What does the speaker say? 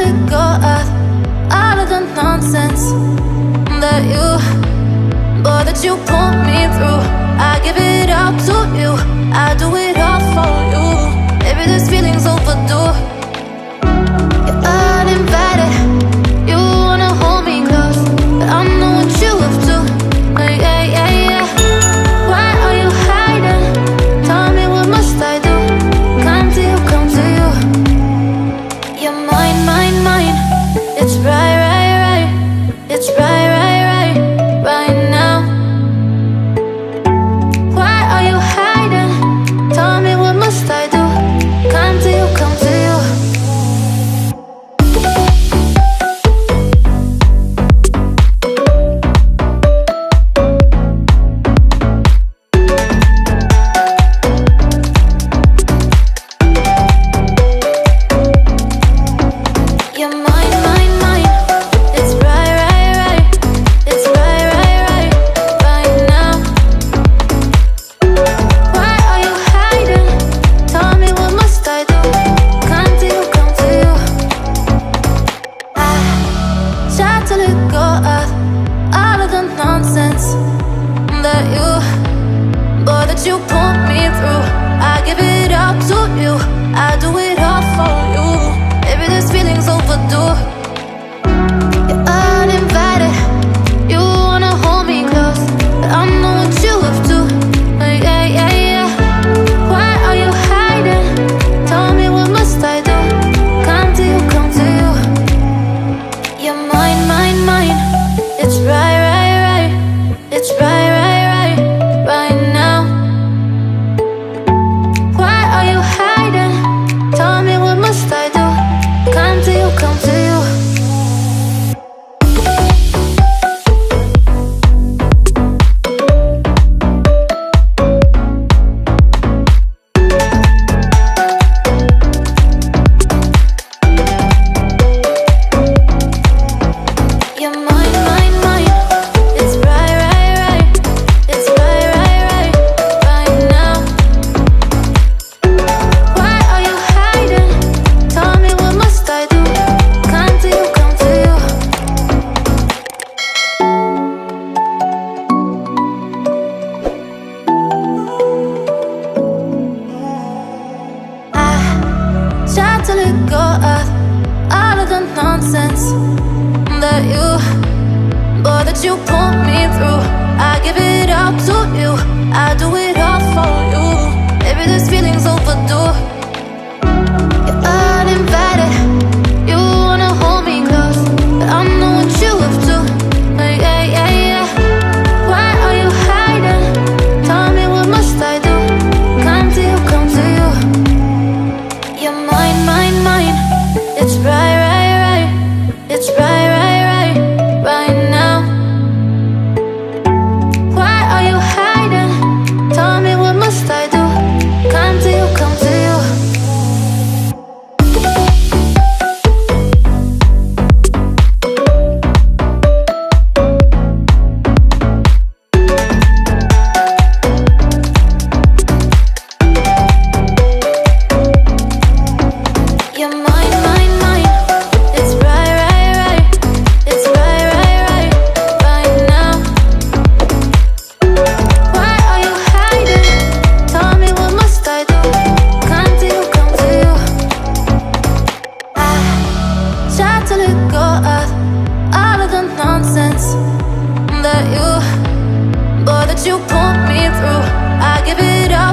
let go of all of the nonsense that you put me through. I give it all to you, I do it all for you. Maybe this feeling's overdue. You're uninvited, you wanna hold me close, but I know what you have to. Yeah, yeah, yeah. Why are you hiding? Tell me, what must I do? Come to you, come to you. You're mine, mine, mine. It's right, right, right. It's right, right, right, right now. Why are you hiding? Tell me, what must I do? Come to you, come to you. You're mine, mine, mine. It's right, right, right. It's right, right, right, right now. Why are you hiding? Tell me, what must I do? Come to you, come to you. I try to let go of all of the nonsense that you put me through. I give it all to you, I do it all for you. Maybe this feeling's overdue. You're uninvited, you wanna hold me close, but I know what you have to. Yeah, yeah, yeah. Why are you hiding? Tell me, what must I do? Come to you, come to you. You're mine, mine, mine. It's right, right, right. It's right, right, right, right now. Why are you hiding? Tell me, what must I do? Come to you, come to you. You're mine, mine, mine. It's right, right, right. It's right, right, right, right now. Why are you hiding? Tell me, what must I do? Come to you, come to you. I try to let go of all of the nonsense that you put me through. I give it all.